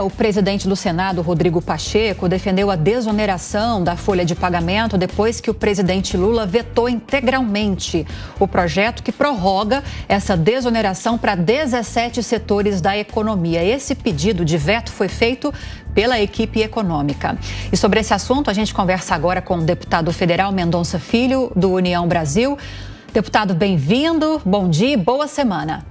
O presidente do Senado, Rodrigo Pacheco, defendeu a desoneração da folha de pagamento depois que o presidente Lula vetou integralmente o projeto que prorroga essa desoneração para 17 setores da economia. Esse pedido de veto foi feito pela equipe econômica. E sobre esse assunto, a gente conversa agora com o deputado federal Mendonça Filho, do União Brasil. Deputado, bem-vindo, bom dia e boa semana.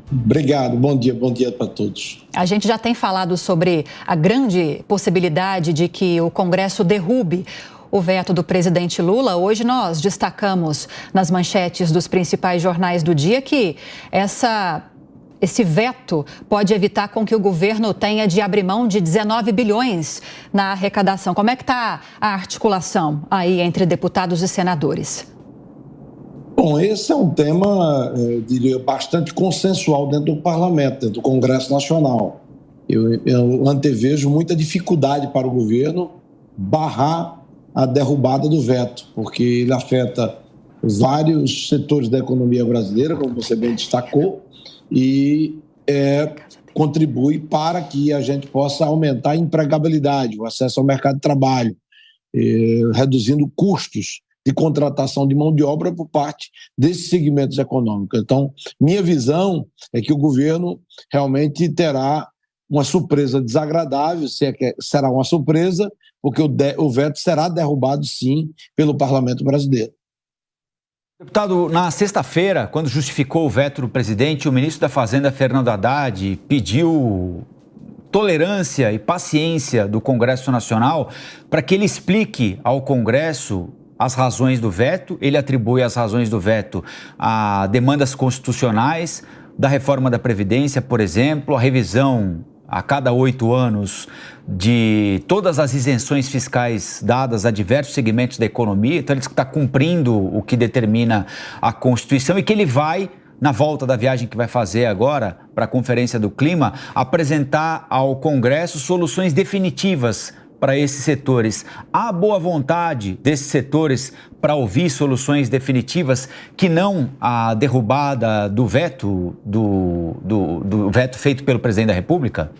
Obrigado, bom dia para todos. A gente já tem falado sobre a grande possibilidade de que o Congresso derrube o veto do presidente Lula. Hoje nós destacamos nas manchetes dos principais jornais do dia que esse veto pode evitar com que o governo tenha de abrir mão de 19 bilhões na arrecadação. Como é que está a articulação aí entre deputados e senadores? Bom, esse é um tema, eu diria, bastante consensual dentro do parlamento, dentro do Congresso Nacional. Eu antevejo muita dificuldade para o governo barrar a derrubada do veto, porque ele afeta vários setores da economia brasileira, como você bem destacou, e contribui para que a gente possa aumentar a empregabilidade, o acesso ao mercado de trabalho, reduzindo custos de contratação de mão de obra por parte desses segmentos econômicos. Então, minha visão é que o governo realmente terá uma surpresa desagradável, se é que será uma surpresa, porque o veto será derrubado, sim, pelo parlamento brasileiro. Deputado, na sexta-feira, quando justificou o veto do presidente, o ministro da Fazenda, Fernando Haddad, pediu tolerância e paciência do Congresso Nacional para que ele explique ao Congresso as razões do veto. Ele atribui as razões do veto a demandas constitucionais, da reforma da Previdência, por exemplo, a revisão a cada 8 anos de todas as isenções fiscais dadas a diversos segmentos da economia. Então, ele diz que está cumprindo o que determina a Constituição e que ele vai, na volta da viagem que vai fazer agora para a Conferência do Clima, apresentar ao Congresso soluções definitivas para esses setores. Há boa vontade desses setores para ouvir soluções definitivas que não a derrubada do veto, do veto feito pelo presidente da República?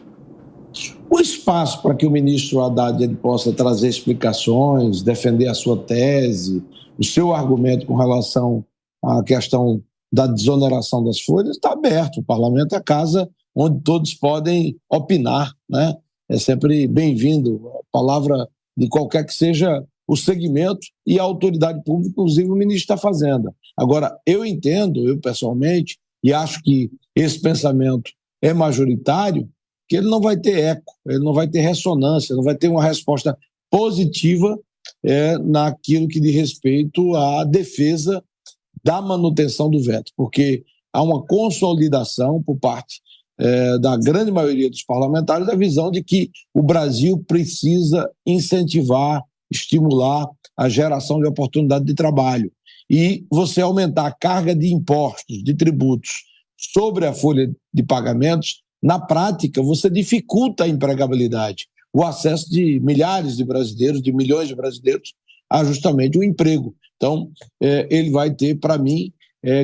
O espaço para que o ministro Haddad ele possa trazer explicações, defender a sua tese, o seu argumento com relação à questão da desoneração das folhas, está aberto. O parlamento é a casa onde todos podem opinar, né? É sempre bem-vindo a palavra de qualquer que seja o segmento e a autoridade pública, inclusive o ministro da Fazenda. Agora, eu entendo, eu pessoalmente, e acho que esse pensamento é majoritário, que ele não vai ter eco, ele não vai ter ressonância, não vai ter uma resposta positiva naquilo que diz respeito à defesa da manutenção do veto, porque há uma consolidação por parte da grande maioria dos parlamentares, a visão de que o Brasil precisa incentivar, estimular a geração de oportunidade de trabalho. E você aumentar a carga de impostos, de tributos sobre a folha de pagamentos, na prática, você dificulta a empregabilidade, o acesso de milhares de brasileiros, de milhões de brasileiros, a justamente o emprego. Então, ele vai ter, para mim,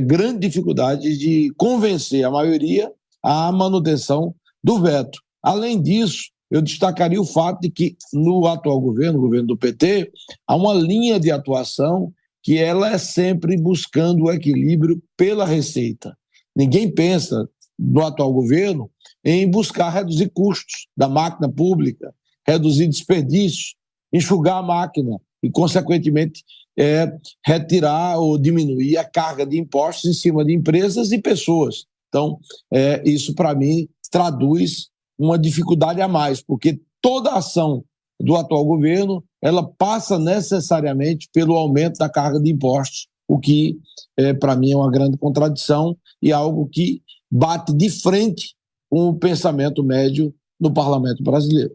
grande dificuldade de convencer a maioria à manutenção do veto. Além disso, eu destacaria o fato de que no atual governo, o governo do PT, há uma linha de atuação que ela é sempre buscando o equilíbrio pela receita. Ninguém pensa, no atual governo, em buscar reduzir custos da máquina pública, reduzir desperdícios, enxugar a máquina e, consequentemente, retirar ou diminuir a carga de impostos em cima de empresas e pessoas. Então, isso, para mim, traduz uma dificuldade a mais, porque toda a ação do atual governo ela passa necessariamente pelo aumento da carga de impostos, o que, para mim, é uma grande contradição e algo que bate de frente com o pensamento médio no parlamento brasileiro.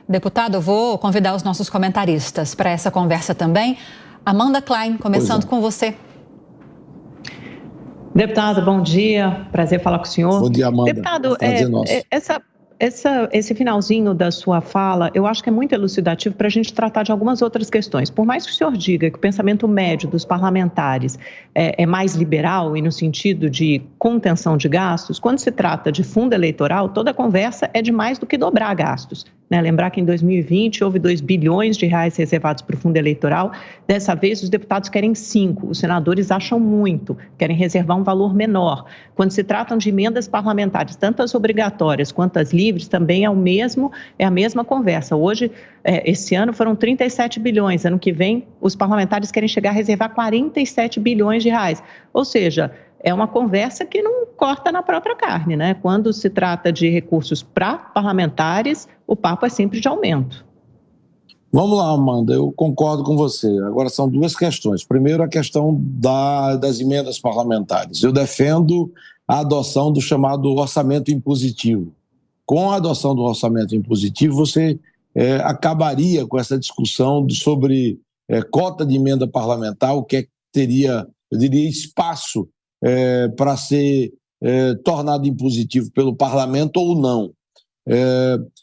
Deputado, eu vou convidar os nossos comentaristas para essa conversa também. Amanda Klein, começando com você. Deputado, bom dia. Prazer falar com o senhor. Bom dia, Amanda. Deputado, esse finalzinho da sua fala, eu acho que é muito elucidativo para a gente tratar de algumas outras questões. Por mais que o senhor diga que o pensamento médio dos parlamentares é mais liberal e no sentido de contenção de gastos, quando se trata de fundo eleitoral, toda a conversa é de mais do que dobrar gastos. Né? Lembrar que em 2020 houve 2 bilhões de reais reservados para o fundo eleitoral. Dessa vez, os deputados querem 5, os senadores acham muito, querem reservar um valor menor. Quando se tratam de emendas parlamentares, tanto as obrigatórias quanto as livres, também é a mesma conversa. Hoje, esse ano foram 37 bilhões, ano que vem os parlamentares querem chegar a reservar 47 bilhões de reais. Ou seja, é uma conversa que não corta na própria carne, né? Quando se trata de recursos para parlamentares, o papo é sempre de aumento. Vamos lá, Amanda, eu concordo com você. Agora são 2 questões. Primeiro, a questão das emendas parlamentares. Eu defendo a adoção do chamado orçamento impositivo. Com a adoção do orçamento impositivo, você acabaria com essa discussão sobre cota de emenda parlamentar, o que teria, eu diria, espaço para ser tornado impositivo pelo parlamento ou não.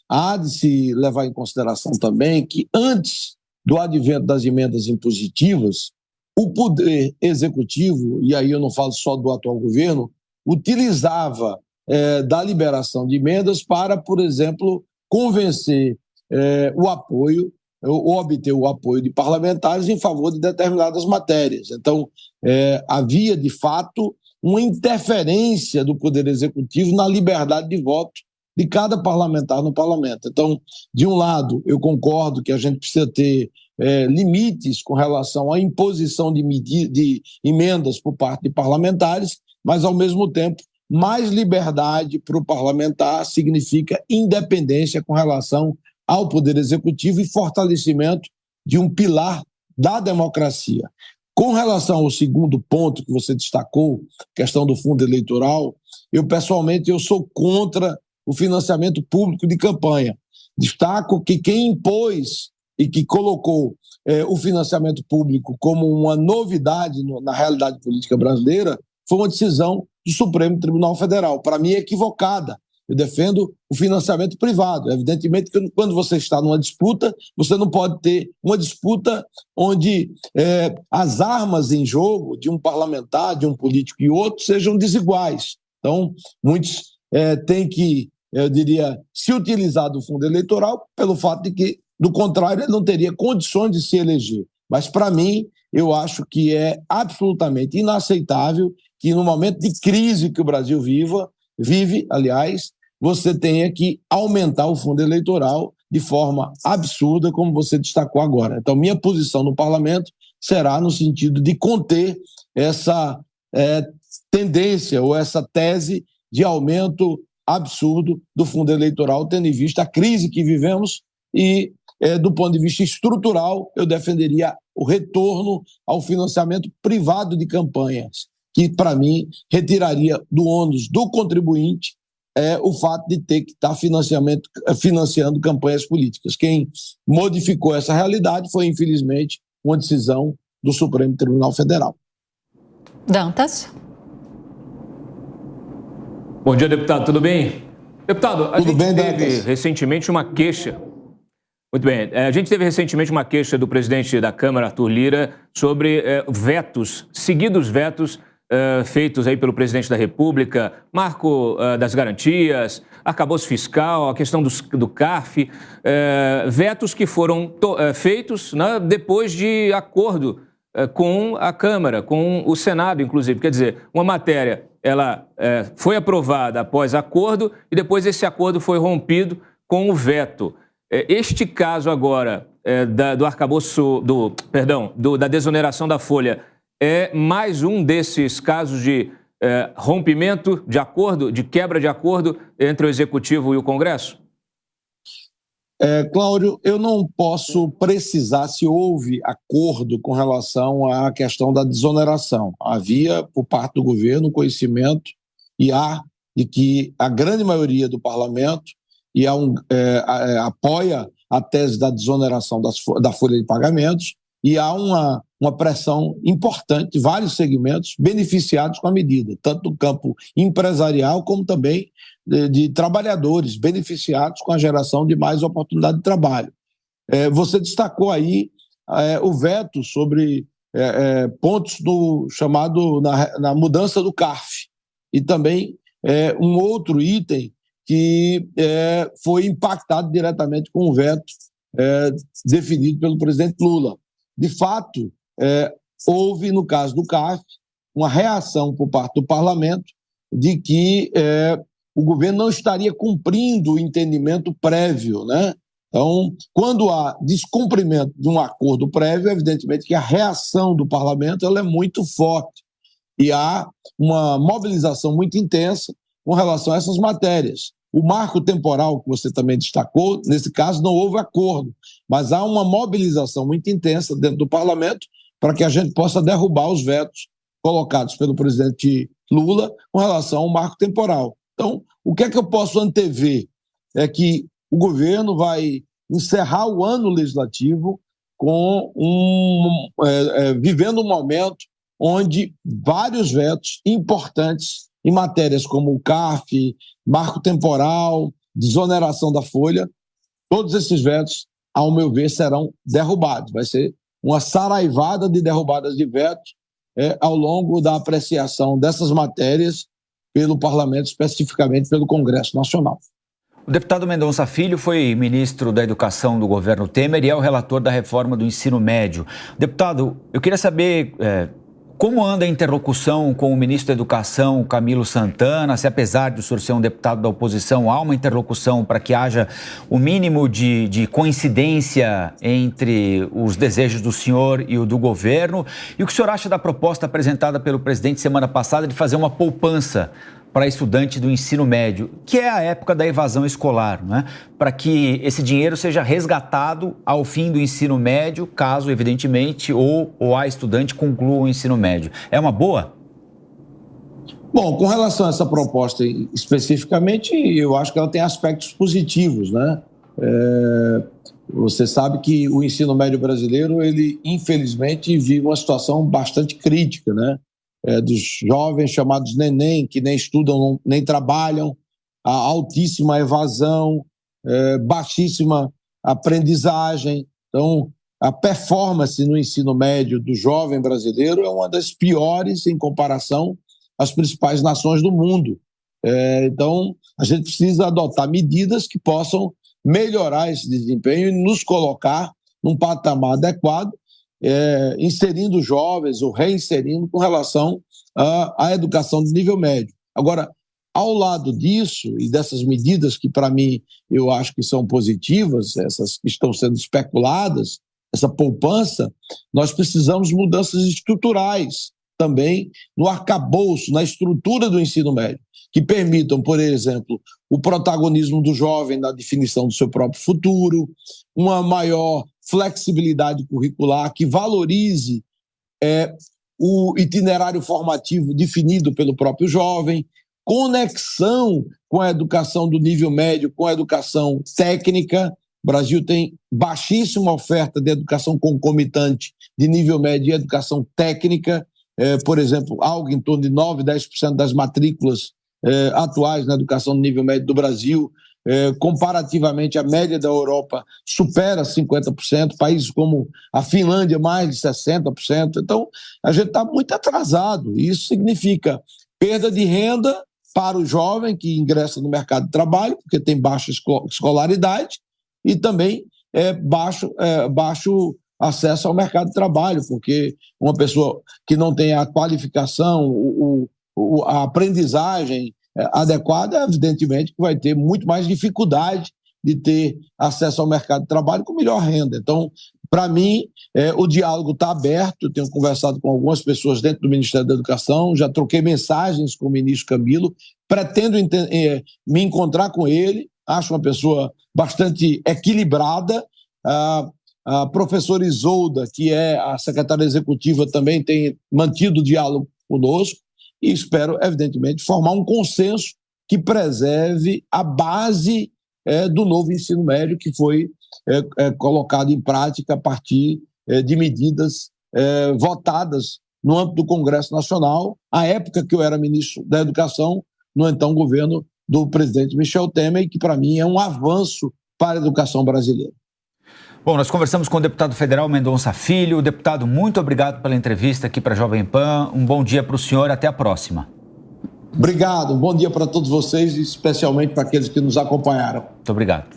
Há de se levar em consideração também que antes do advento das emendas impositivas, o poder executivo, e aí eu não falo só do atual governo, utilizava da liberação de emendas para, por exemplo, convencer o apoio ou obter o apoio de parlamentares em favor de determinadas matérias. Então, havia, de fato, uma interferência do Poder Executivo na liberdade de voto de cada parlamentar no parlamento. Então, de um lado, eu concordo que a gente precisa ter limites com relação à imposição de emendas por parte de parlamentares, mas, ao mesmo tempo, mais liberdade para o parlamentar significa independência com relação ao Poder Executivo e fortalecimento de um pilar da democracia. Com relação ao segundo ponto que você destacou, questão do fundo eleitoral, pessoalmente sou contra o financiamento público de campanha. Destaco que quem impôs e que colocou o financiamento público como uma novidade na realidade política brasileira foi uma decisão do Supremo Tribunal Federal. Para mim, é equivocada. Eu defendo o financiamento privado. Evidentemente que quando você está numa disputa, você não pode ter uma disputa onde as armas em jogo de um parlamentar, de um político e outro sejam desiguais. Então, muitos têm que, eu diria, se utilizar do fundo eleitoral pelo fato de que, do contrário, ele não teria condições de se eleger. Mas, para mim, eu acho que é absolutamente inaceitável que, no momento de crise que o Brasil vive, você tenha que aumentar o fundo eleitoral de forma absurda, como você destacou agora. Então, minha posição no parlamento será no sentido de conter essa tendência ou essa tese de aumento absurdo do fundo eleitoral, tendo em vista a crise que vivemos e, do ponto de vista estrutural, eu defenderia o retorno ao financiamento privado de campanhas, que, para mim, retiraria do ônus do contribuinte o fato de ter que estar financiando campanhas políticas. Quem modificou essa realidade foi, infelizmente, uma decisão do Supremo Tribunal Federal. Dantas. Bom dia, deputado. Tudo bem? Deputado, a gente teve recentemente uma queixa. Muito bem. A gente teve recentemente uma queixa do presidente da Câmara, Arthur Lira, sobre seguidos vetos feitos aí pelo presidente da República, marco das garantias, arcabouço fiscal, a questão do CARF, vetos que foram feitos depois de acordo com a Câmara, com o Senado, inclusive. Quer dizer, uma matéria ela foi aprovada após acordo e depois esse acordo foi rompido com o veto. Este caso agora do arcabouço, da desoneração da folha, é mais um desses casos de rompimento de acordo, de quebra de acordo entre o Executivo e o Congresso? Cláudio, eu não posso precisar se houve acordo com relação à questão da desoneração. Havia, por parte do governo, conhecimento e há de que a grande maioria do parlamento apoia a tese da desoneração da folha de pagamentos e há uma pressão importante de vários segmentos beneficiados com a medida, tanto no campo empresarial como também de trabalhadores beneficiados com a geração de mais oportunidade de trabalho. Você destacou aí o veto sobre pontos do chamado na mudança do CARF, e também um outro item que foi impactado diretamente com o veto definido pelo presidente Lula. De fato, houve, no caso do CARF, uma reação por parte do parlamento de que o governo não estaria cumprindo o entendimento prévio, né? Então, quando há descumprimento de um acordo prévio, evidentemente que a reação do parlamento ela é muito forte e há uma mobilização muito intensa com relação a essas matérias. O marco temporal que você também destacou, nesse caso não houve acordo, mas há uma mobilização muito intensa dentro do parlamento para que a gente possa derrubar os vetos colocados pelo presidente Lula com relação ao marco temporal. Então, o que é que eu posso antever? É que o governo vai encerrar o ano legislativo vivendo um momento onde vários vetos importantes em matérias como o CARF, marco temporal, desoneração da folha, todos esses vetos, ao meu ver, serão derrubados. Vai ser uma saraivada de derrubadas de vetos ao longo da apreciação dessas matérias pelo Parlamento, especificamente pelo Congresso Nacional. O deputado Mendonça Filho foi ministro da Educação do governo Temer e é o relator da reforma do ensino médio. Deputado, eu queria saber como anda a interlocução com o ministro da Educação, Camilo Santana, se apesar de o senhor ser um deputado da oposição, há uma interlocução para que haja o mínimo de coincidência entre os desejos do senhor e o do governo, e o que o senhor acha da proposta apresentada pelo presidente semana passada de fazer uma poupança para estudante do ensino médio, que é a época da evasão escolar, né? Para que esse dinheiro seja resgatado ao fim do ensino médio, caso, evidentemente, ou a estudante conclua o ensino médio. É uma boa? Bom, com relação a essa proposta especificamente, eu acho que ela tem aspectos positivos, né? Você sabe que o ensino médio brasileiro, ele infelizmente vive uma situação bastante crítica, né? Dos jovens chamados neném, que nem estudam, nem trabalham, a altíssima evasão, baixíssima aprendizagem. Então, a performance no ensino médio do jovem brasileiro é uma das piores em comparação às principais nações do mundo. Então, a gente precisa adotar medidas que possam melhorar esse desempenho e nos colocar num patamar adequado, inserindo jovens ou reinserindo com relação à educação de nível médio. Agora, ao lado disso e dessas medidas que, para mim, eu acho que são positivas, essas que estão sendo especuladas, essa poupança, nós precisamos de mudanças estruturais também no arcabouço, na estrutura do ensino médio, que permitam, por exemplo, o protagonismo do jovem na definição do seu próprio futuro, uma maior flexibilidade curricular que valorize o itinerário formativo definido pelo próprio jovem, conexão com a educação do nível médio, com a educação técnica. O Brasil tem baixíssima oferta de educação concomitante de nível médio e educação técnica. Por exemplo, algo em torno de 9%, 10% das matrículas atuais na educação do nível médio do Brasil, comparativamente à média da Europa, supera 50%, países como a Finlândia, mais de 60%. Então, a gente está muito atrasado. Isso significa perda de renda para o jovem que ingressa no mercado de trabalho, porque tem baixa escolaridade, e também baixo acesso ao mercado de trabalho, porque uma pessoa que não tem a qualificação, a aprendizagem adequada, evidentemente que vai ter muito mais dificuldade de ter acesso ao mercado de trabalho com melhor renda. Então, para mim, o diálogo está aberto. Eu tenho conversado com algumas pessoas dentro do Ministério da Educação, já troquei mensagens com o ministro Camilo, pretendo me encontrar com ele, acho uma pessoa bastante equilibrada. A professora Isolda, que é a secretária executiva, também tem mantido o diálogo conosco e espero, evidentemente, formar um consenso que preserve a base do novo ensino médio que foi colocado em prática a partir de medidas votadas no âmbito do Congresso Nacional, à época que eu era ministro da Educação, no então governo do presidente Michel Temer, e que para mim é um avanço para a educação brasileira. Bom, nós conversamos com o deputado federal Mendonça Filho. Deputado, muito obrigado pela entrevista aqui para a Jovem Pan. Um bom dia para o senhor, até a próxima. Obrigado, um bom dia para todos vocês, especialmente para aqueles que nos acompanharam. Muito obrigado.